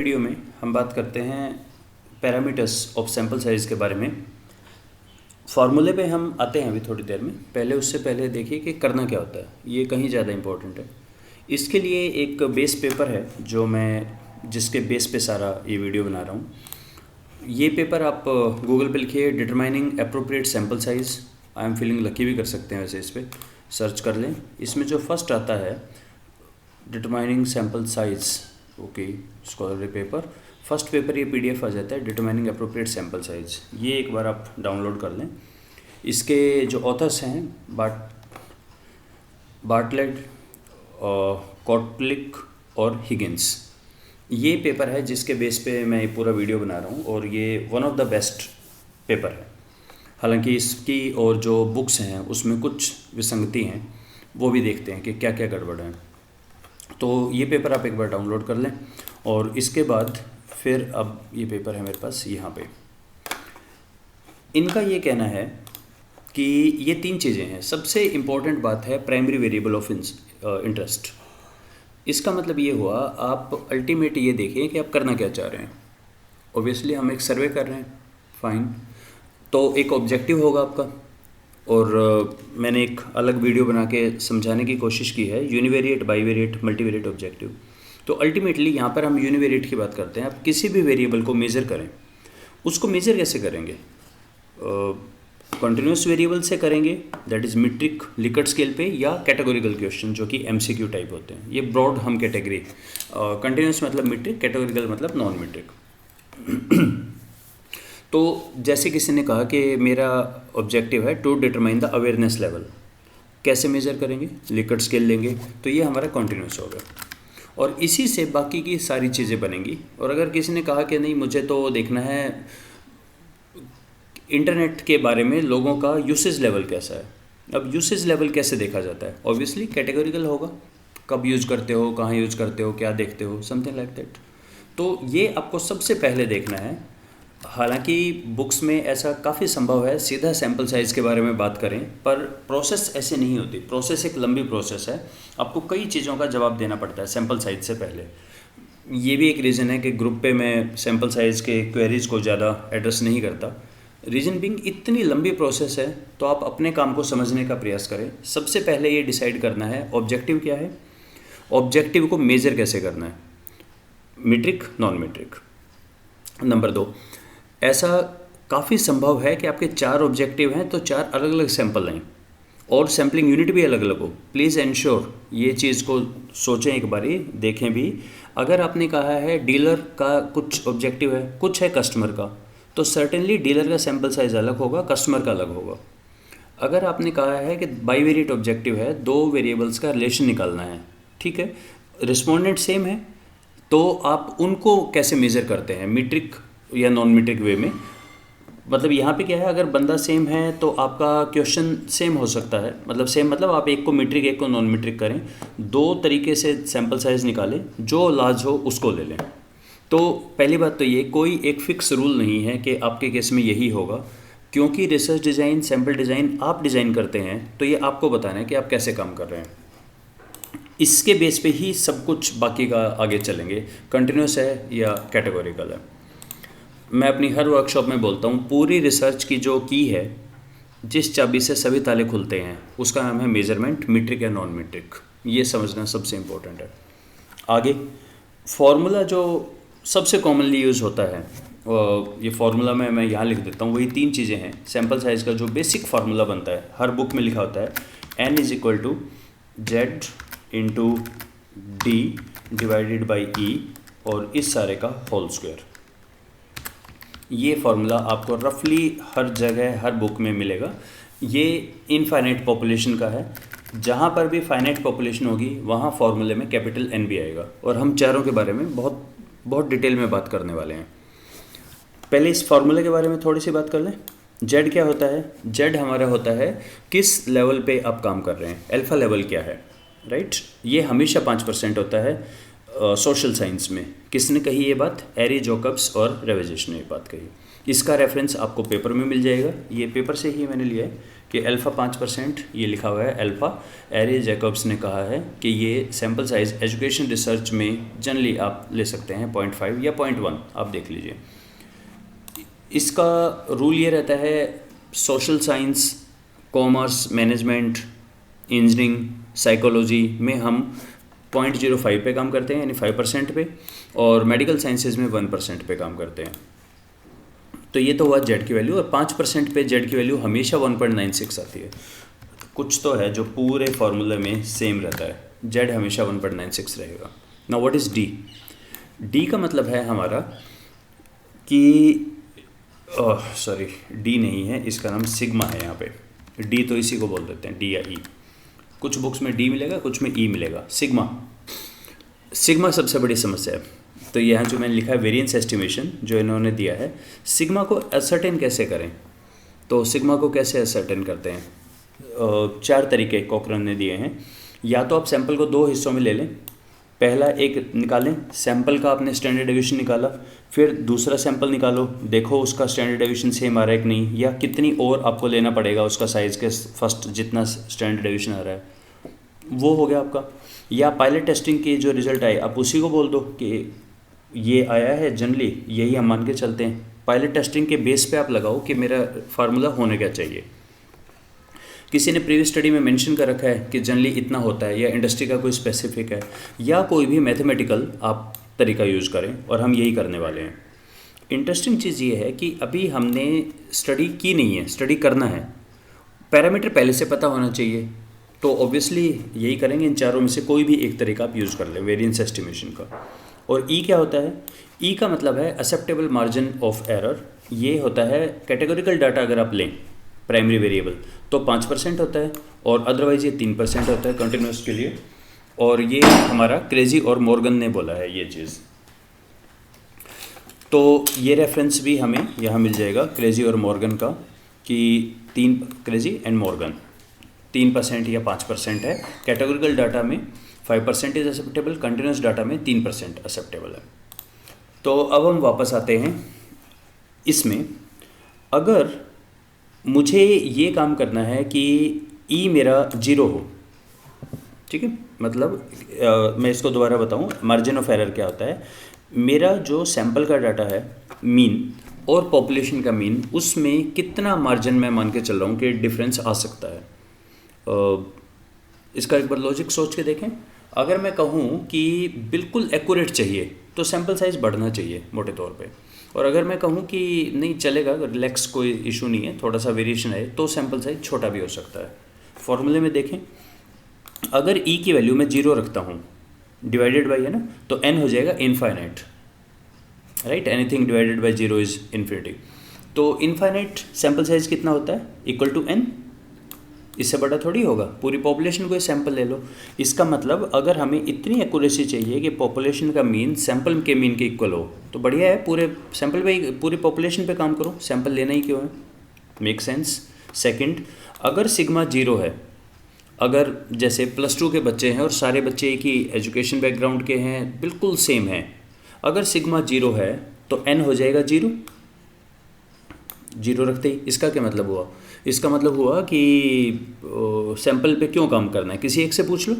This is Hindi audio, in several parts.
वीडियो में हम बात करते हैं पैरामीटर्स ऑफ सैम्पल साइज़ के बारे में। फार्मूले पे हम आते हैं अभी थोड़ी देर में। पहले उससे पहले देखिए कि करना क्या होता है, ये कहीं ज़्यादा इम्पोर्टेंट है। इसके लिए एक बेस पेपर है जो मैं जिसके बेस पे सारा ये वीडियो बना रहा हूँ। ये पेपर आप गूगल पे लिखिए determining appropriate sample size. I am feeling lucky भी कर सकते हैं वैसे, इस पर सर्च कर लें। इसमें जो फर्स्ट आता है determining sample size, okay, scholarly paper, first paper ये पीडीएफ आ जाता है डिटरमाइनिंग एप्रोप्रिएट सैम्पल साइज़। ये एक बार आप डाउनलोड कर लें। इसके जो ऑथर्स हैं बार्टलेट, कॉटलिक और हिगिंस। ये पेपर है जिसके बेस पे मैं ये पूरा वीडियो बना रहा हूँ और ये one of the best paper है। हालांकि इसकी और जो बुक्स हैं उसमें कुछ विसंगति हैं, वो भी देखते हैं कि क्या क्या गड़बड़ है। तो ये पेपर आप एक बार डाउनलोड कर लें और इसके बाद फिर अब ये पेपर है मेरे पास यहाँ पे। इनका ये कहना है कि ये तीन चीज़ें हैं। सबसे इम्पॉर्टेंट बात है प्राइमरी वेरिएबल ऑफ इंटरेस्ट। इसका मतलब ये हुआ, आप अल्टीमेट ये देखें कि आप करना क्या चाह रहे हैं। ऑब्वियसली हम एक सर्वे कर रहे हैं, फाइन, तो एक ऑब्जेक्टिव होगा आपका। और मैंने एक अलग वीडियो बना के समझाने की कोशिश की है, यूनिवेरिएट, बाईवेरिएट, मल्टीवेरिएट ऑब्जेक्टिव। तो अल्टीमेटली यहाँ पर हम यूनिवेरिएट की बात करते हैं। आप किसी भी वेरिएबल को मेज़र करें, उसको मेज़र कैसे करेंगे? कंटिन्यूस वेरिएबल से करेंगे, that is metric Likert scale पे, या कैटेगोरिकल क्वेश्चन जो कि एमसीक्यू टाइप होते हैं। ये ब्रॉड हम कैटेगरी, कंटिन्यूस मतलब मीट्रिक, कैटेगोरिकल मतलब नॉन मीट्रिक। तो जैसे किसी ने कहा कि मेरा ऑब्जेक्टिव है to determine the awareness level, कैसे मेज़र करेंगे? लिकर्ट स्केल लेंगे, तो ये हमारा कंटिन्यूस होगा और इसी से बाकी की सारी चीज़ें बनेंगी। और अगर किसी ने कहा कि नहीं, मुझे तो देखना है इंटरनेट के बारे में लोगों का यूसेज लेवल कैसा है। अब यूसेज लेवल कैसे देखा जाता है? ऑब्वियसली कैटेगोरिकल होगा, कब यूज़ करते हो, कहाँ यूज़ करते हो, क्या देखते हो, समथिंग लाइक दैट। तो ये आपको सबसे पहले देखना है। हालांकि बुक्स में ऐसा काफ़ी संभव है सीधा सैम्पल साइज़ के बारे में बात करें, पर प्रोसेस ऐसे नहीं होती। प्रोसेस एक लंबी प्रोसेस है, आपको कई चीज़ों का जवाब देना पड़ता है सैम्पल साइज़ से पहले। ये भी एक रीज़न है कि ग्रुप पे मैं सैम्पल साइज़ के क्वेरीज़ को ज़्यादा एड्रेस नहीं करता। रीज़न बिंग, इतनी लंबी प्रोसेस है, तो आप अपने काम को समझने का प्रयास करें। सबसे पहले ये डिसाइड करना है ऑब्जेक्टिव क्या है, ऑब्जेक्टिव को मेज़र कैसे करना है, मीट्रिक, नॉन मीट्रिक। नंबर 2, ऐसा काफ़ी संभव है कि आपके 4 ऑब्जेक्टिव हैं तो 4 अलग अलग सैंपल हैं और सैम्पलिंग यूनिट भी अलग अलग हो। प्लीज़ एंश्योर ये चीज़ को सोचें, एक बारी देखें भी। अगर आपने कहा है डीलर का कुछ ऑब्जेक्टिव है, कुछ है कस्टमर का, तो सर्टेनली डीलर का सैम्पल साइज़ अलग होगा, कस्टमर का अलग होगा। अगर आपने कहा है कि बाईवेरिएट ऑब्जेक्टिव है, 2 वेरिएबल्स का रिलेशन निकालना है, ठीक है, रिस्पोंडेंट सेम है, तो आप उनको कैसे मेज़र करते हैं, मीट्रिक या नॉन मीट्रिक वे में? मतलब यहाँ पे क्या है, अगर बंदा सेम है तो आपका क्वेश्चन सेम हो सकता है। मतलब सेम मतलब आप एक को मीट्रिक, एक को नॉन मीट्रिक करें, 2 तरीके से सैम्पल साइज़ निकालें, जो लार्ज हो उसको ले लें। तो पहली बात तो ये, कोई एक फ़िक्स रूल नहीं है कि आपके केस में यही होगा, क्योंकि रिसर्च डिज़ाइन, सैम्पल डिज़ाइन आप डिज़ाइन करते हैं, तो ये आपको बताना है कि आप कैसे काम कर रहे हैं। इसके बेस पे ही सब कुछ बाकी का आगे चलेंगे, कंटिन्यूस है या कैटेगोरिकल है। मैं अपनी हर वर्कशॉप में बोलता हूँ, पूरी रिसर्च की जो की है, जिस चाबी से सभी ताले खुलते हैं, उसका नाम है मेजरमेंट, मीट्रिक या नॉन मीट्रिक। ये समझना सबसे इम्पोर्टेंट है। आगे फार्मूला जो सबसे कॉमनली यूज़ होता है, ये फार्मूला मैं यहाँ लिख देता हूँ। वही 3 चीज़ें हैं। सैम्पल साइज़ का जो बेसिक फार्मूला बनता है, हर बुक में लिखा होता है, n = z × d / e और इस सारे का होल स्क्वायर। ये फार्मूला आपको रफली हर जगह, हर बुक में मिलेगा। ये इनफाइनाइट पॉपुलेशन का है। जहाँ पर भी फाइनाइट पॉपुलेशन होगी वहाँ फार्मूले में कैपिटल N भी आएगा, और हम चारों के बारे में बहुत डिटेल में बात करने वाले हैं। पहले इस फार्मूले के बारे में थोड़ी सी बात कर लें। Z क्या होता है? Z हमारा होता है किस लेवल पे आप काम कर रहे हैं, अल्फ़ा लेवल क्या है, राइट। ये हमेशा 5% होता है। सोशल साइंस में। किसने कही ये बात? एरी जॉकब्स और रेवेजिश ने ये बात कही। इसका रेफरेंस आपको पेपर में मिल जाएगा, ये पेपर से ही मैंने लिया है कि अल्फ़ा 5%, ये लिखा हुआ है अल्फ़ा। एरी जैकब्स ने कहा है कि ये सैम्पल साइज़ एजुकेशन रिसर्च में जनरली आप ले सकते हैं 0.5 या 0.1, आप देख लीजिए। इसका रूल ये रहता है social science, commerce, management, engineering, psychology में हम 0.05 पे काम करते हैं, यानी 5% पे, और मेडिकल साइंसेज में 1% पे काम करते हैं। तो ये तो हुआ जेड की वैल्यू, और 5% पे जेड की वैल्यू हमेशा 1.96 आती है। कुछ तो है जो पूरे फार्मूले में सेम रहता है, जेड हमेशा 1.96 रहेगा। Now what is D? D का मतलब है हमारा कि सॉरी, डी नहीं है, इसका नाम सिग्मा है यहाँ पे। डी तो इसी को बोल देते हैं, डी या ई। कुछ बुक्स में डी मिलेगा, कुछ में ई मिलेगा। सिग्मा सबसे बड़ी समस्या है। तो यहाँ जो मैंने लिखा है वेरिएंस एस्टिमेशन जो इन्होंने दिया है, सिग्मा को असर्टेन कैसे करें? तो सिग्मा को कैसे असर्टेन करते हैं? 4 तरीके कॉकरन ने दिए हैं। या तो आप सैंपल को 2 हिस्सों में ले लें, पहला एक निकालें, सैंपल का आपने स्टैंडर्ड डेविएशन निकाला, फिर दूसरा सैंपल निकालो, देखो उसका स्टैंडर्ड डेविएशन सेम आ रहा है कि नहीं, या कितनी और आपको लेना पड़ेगा उसका साइज़ के फर्स्ट जितना स्टैंडर्ड डेविएशन आ रहा है, वो हो गया आपका। या पायलट टेस्टिंग के जो रिज़ल्ट आए आप उसी को बोल दो कि ये आया है, जनरली यही हम मान के चलते हैं। पायलट टेस्टिंग के बेस पे आप लगाओ कि मेरा फार्मूला होने क्या चाहिए। किसी ने प्रीवियस स्टडी में मेंशन कर रखा है कि जनरली इतना होता है, या इंडस्ट्री का कोई स्पेसिफिक है, या कोई भी मैथमेटिकल आप तरीका यूज़ करें, और हम यही करने वाले हैं। इंटरेस्टिंग चीज़ ये है कि अभी हमने स्टडी की नहीं है, स्टडी करना है। पैरामीटर पहले से पता होना चाहिए, तो ऑब्वियसली यही करेंगे। इन चारों में से कोई भी एक तरीका आप यूज़ कर लें वेरिएंस एस्टिमेशन का। और ई क्या होता है? ई का मतलब है एक्सेप्टेबल मार्जिन ऑफ एरर। ये होता है कैटेगोरिकल डाटा अगर आप लें प्राइमरी वेरिएबल तो 5% होता है, और अदरवाइज ये 3% होता है कंटिन्यूस के लिए। और ये हमारा क्रेजी और मॉर्गन ने बोला है ये चीज़। तो ये रेफरेंस भी हमें यहाँ मिल जाएगा क्रेजी और मॉर्गन का, कि क्रेजी एंड मॉर्गन 3% या 5% है। कैटेगोरिकल डाटा में 5% इज एक्सेप्टेबल, कंटिन्यूस डाटा में 3% एक्सेप्टेबल है। तो अब हम वापस आते हैं इसमें। अगर मुझे ये काम करना है कि ई मेरा 0 हो, ठीक है, मतलब मैं इसको दोबारा बताऊं, मार्जिन ऑफ एरर क्या होता है? मेरा जो सैंपल का डाटा है मीन और पॉपुलेशन का मीन, उसमें कितना मार्जिन मैं मान के चल रहा हूँ कि डिफरेंस आ सकता है। इसका एक बार लॉजिक सोच के देखें। अगर मैं कहूँ कि बिल्कुल एक्यूरेट चाहिए तो सैंपल साइज़ बढ़ना चाहिए मोटे तौर पे, और अगर मैं कहूँ कि नहीं चलेगा, रिलैक्स, कोई इशू नहीं है, थोड़ा सा वेरिएशन है, तो सैंपल साइज छोटा भी हो सकता है। फॉर्मूले में देखें, अगर ई की वैल्यू मैं 0 रखता हूँ, डिवाइडेड बाई है ना, तो एन हो जाएगा infinite, right? Anything divided by 0 is infinity. तो इनफाइनाइट सैंपल साइज कितना होता है? Equal to N. इससे बड़ा थोड़ी होगा। पूरी पॉपुलेशन को एक सैंपल ले लो। इसका मतलब अगर हमें इतनी एक्यूरेसी चाहिए कि पॉपुलेशन का मीन सैंपल के मीन के इक्वल हो, तो बढ़िया है, पूरे सैंपल पे, पूरी पॉपुलेशन पे काम करो, सैंपल लेना ही क्यों है? Make sense. सेकंड, अगर सिग्मा 0 है, अगर जैसे +2 के बच्चे हैं और सारे बच्चे एक ही एजुकेशन बैकग्राउंड के हैं, बिल्कुल सेम हैं, अगर सिग्मा 0 है तो n हो जाएगा 0 रखते ही। इसका क्या मतलब हुआ? इसका मतलब हुआ कि सैंपल पे क्यों काम करना है, किसी एक से पूछ लो।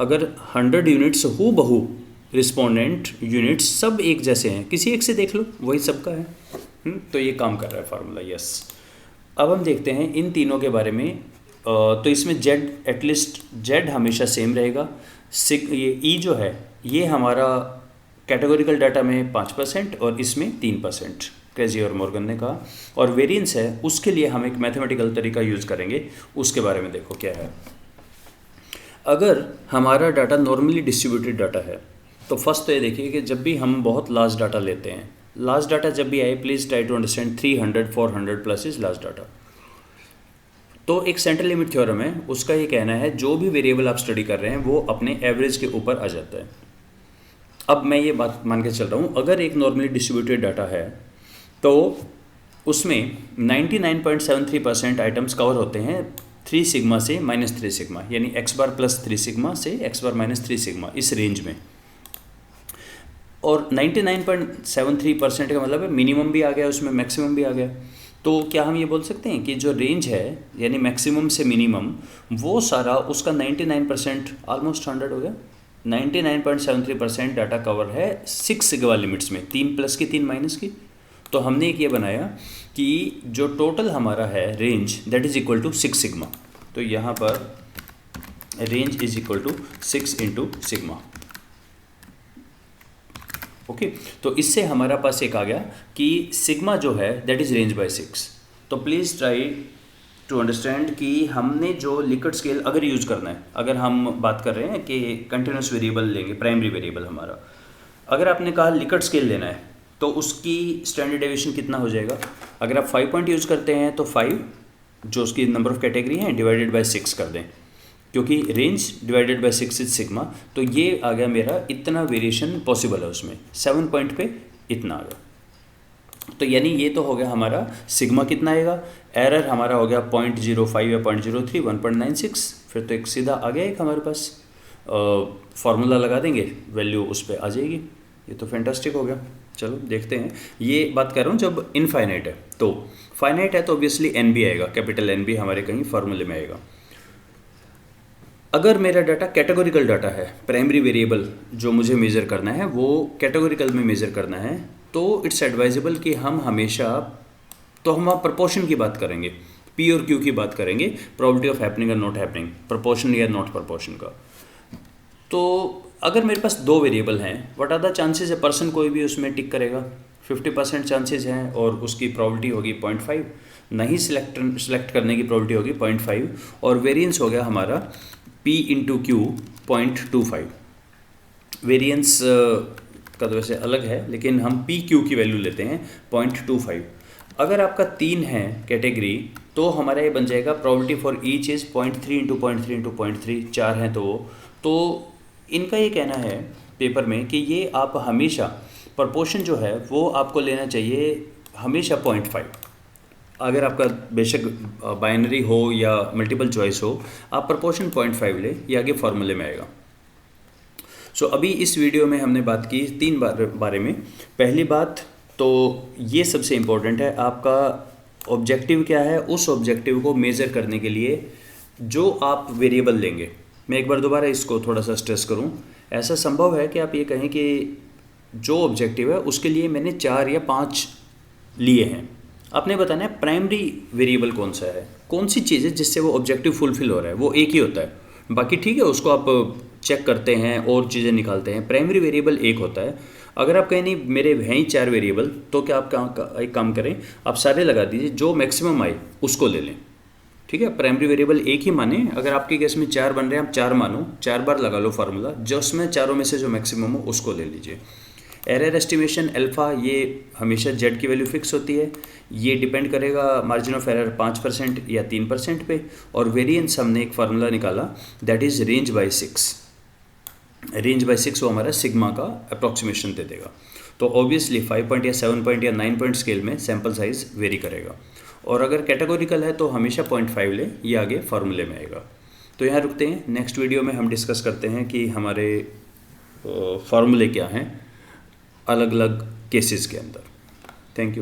अगर 100 यूनिट्स हू बहू रिस्पोंडेंट यूनिट्स सब एक जैसे हैं, किसी एक से देख लो, वही सबका है। तो ये काम कर रहा है फार्मूला, यस। अब हम देखते हैं इन तीनों के बारे में। तो इसमें जेड, एटलीस्ट जेड हमेशा सेम रहेगा। ये ई जो है ये हमारा कैटेगोरिकल डाटा में 5% और इसमें 3%, क्रेजी और मॉर्गन ने कहा। और वेरिएंस है, उसके लिए हम एक मैथमेटिकल तरीका यूज़ करेंगे, उसके बारे में देखो क्या है। अगर हमारा डाटा नॉर्मली डिस्ट्रीब्यूटेड डाटा है तो फर्स्ट तो ये देखिए कि जब भी हम बहुत लार्ज डाटा लेते हैं, लार्ज डाटा जब भी आए, please try to understand 300 400 plus is large data. तो एक सेंट्रल लिमिट थ्योरम है, उसका ये कहना है जो भी वेरिएबल आप स्टडी कर रहे हैं वो अपने एवरेज के ऊपर आ जाता है। अब मैं ये बात मान के चल रहा हूँ, अगर एक नॉर्मली डिस्ट्रीब्यूटेड डाटा है तो उसमें 99.73% आइटम्स कवर होते हैं 3 सिग्मा से -3 सिग्मा, यानी x बार +3 सिग्मा से x बार -3 सिग्मा, इस रेंज में। और 99.73% का मतलब है मिनिमम भी आ गया उसमें, मैक्सिमम भी आ गया। तो क्या हम ये बोल सकते हैं कि जो रेंज है यानी मैक्सिमम से मिनिमम, वो सारा उसका 99% ऑलमोस्ट 100 हो गया। 99.73% डाटा कवर है 6 सिग्मा लिमिट्स में, 3 प्लस की 3 माइनस की। तो हमने एक ये बनाया कि जो टोटल हमारा है range that is equal to 6 sigma. तो यहाँ पर range is equal to 6 into sigma. Okay, तो इससे हमारा पास एक आ गया कि सिग्मा जो है दैट इज़ रेंज बाय 6। तो प्लीज़ ट्राई टू अंडरस्टैंड कि हमने जो लिकर्ट स्केल अगर यूज़ करना है, अगर हम बात कर रहे हैं कि कंटिन्यूस वेरिएबल लेंगे, प्राइमरी वेरिएबल हमारा, अगर आपने कहा लिकर्ट स्केल लेना है तो उसकी स्टैंडर्ड डेविएशन कितना हो जाएगा। अगर आप 5 पॉइंट यूज़ करते हैं तो 5 जो उसकी नंबर ऑफ कैटेगरी हैं डिवाइडेड बाय 6 कर दें, क्योंकि range divided by 6 is sigma. तो ये आ गया मेरा, इतना वेरिएशन पॉसिबल है उसमें, 7 पॉइंट पे इतना आ गया। तो यानी ये तो हो गया हमारा सिग्मा कितना आएगा, एरर हमारा हो गया 0.05 या 0.03, 1.96। फिर तो एक सीधा आ गया एक हमारे पास, फार्मूला लगा देंगे, वैल्यू उस पर आ जाएगी। ये तो फैंटास्टिक हो गया। चलो देखते हैं, ये बात कर रहा हूँ जब इनफाइनाइट है। तो फाइनाइट है तो ऑब्वियसली एन बी आएगा, कैपिटल एन बी हमारे कहीं फार्मूले में आएगा। अगर मेरा डाटा कैटेगोरिकल डाटा है, प्राइमरी वेरिएबल जो मुझे मेज़र करना है वो कैटेगोरिकल में मेज़र करना है, तो इट्स एडवाइजेबल कि हम हमेशा, तो हम आप प्रपोर्शन की बात करेंगे, पी और क्यू की बात करेंगे, प्रोबेबिलिटी ऑफ हैपनिंग और नॉट हैपनिंग, प्रपोर्शन या नॉट प्रपोर्शन का। तो अगर मेरे पास 2 वेरिएबल हैं, व्हाट आर द चांसेस है, पर्सन कोई भी उसमें टिक करेगा, 50% चांसेस हैं और उसकी प्रोबेबिलिटी होगी 0.5, नहीं सिलेक्ट करने की प्रोबेबिलिटी होगी 0.5, और वेरिएंस हो गया हमारा P इंटू क्यू 0.25। वेरिएंस का तो वैसे अलग है, लेकिन हम पी क्यू की वैल्यू लेते हैं 0.25। अगर आपका 3 है कैटेगरी तो हमारा ये बन जाएगा probability for each is 0.3 into 0.3 into 0.3, 4 हैं तो इनका ये कहना है पेपर में कि ये आप हमेशा प्रपोर्शन जो है वो आपको लेना चाहिए हमेशा 0.5। अगर आपका बेशक बाइनरी हो या मल्टीपल चॉइस हो, आप प्रपोर्शन 0.5 ले, ये आगे फार्मूले में आएगा। सो अभी इस वीडियो में हमने बात की 3 बारे में। पहली बात तो ये सबसे इम्पोर्टेंट है, आपका ऑब्जेक्टिव क्या है, उस ऑब्जेक्टिव को मेज़र करने के लिए जो आप वेरिएबल लेंगे। मैं एक बार दोबारा इसको थोड़ा सा स्ट्रेस करूं, ऐसा संभव है कि आप ये कहें कि जो ऑब्जेक्टिव है उसके लिए मैंने 4 या 5 लिए हैं, आपने बताना है प्राइमरी वेरिएबल कौन सा है, कौन सी चीज़ है जिससे वो ऑब्जेक्टिव फुलफिल हो रहा है, वो एक ही होता है। बाकी ठीक है, उसको आप चेक करते हैं और चीज़ें निकालते हैं, प्राइमरी वेरिएबल एक होता है। अगर आप कहें नहीं मेरे हैं ही 4 वेरिएबल, तो क्या आप एक काम करें, आप सारे लगा दीजिए, जो मैक्सिमम आए उसको ले लें। ठीक है, प्राइमरी वेरिएबल एक ही माने, अगर आपके केस में 4 बन रहे हैं आप 4 मानो, 4 बार लगा लो फार्मूला, जो उसमें चारों में से जो मैक्सिमम हो उसको ले लीजिए। एरर एस्टिमेशन अल्फ़ा, ये हमेशा जेड की वैल्यू फिक्स होती है, ये डिपेंड करेगा मार्जिन ऑफ एरर 5% या 3% पे। और वेरिएंस हमने एक फार्मूला निकाला that is range bye 6। Range bye 6 वो हमारा सिग्मा का अप्रॉक्सीमेशन दे देगा। तो ऑब्वियसली 5 पॉइंट या 7 पॉइंट या 9 पॉइंट स्केल में सैम्पल साइज वेरी करेगा। और अगर कैटेगोरिकल है तो हमेशा 0.5 ले, ये आगे फार्मूले में आएगा। तो यहाँ रुकते हैं, नेक्स्ट वीडियो में हम डिस्कस करते हैं कि हमारे फार्मूले क्या हैं अलग अलग केसेस के अंदर। Thank you.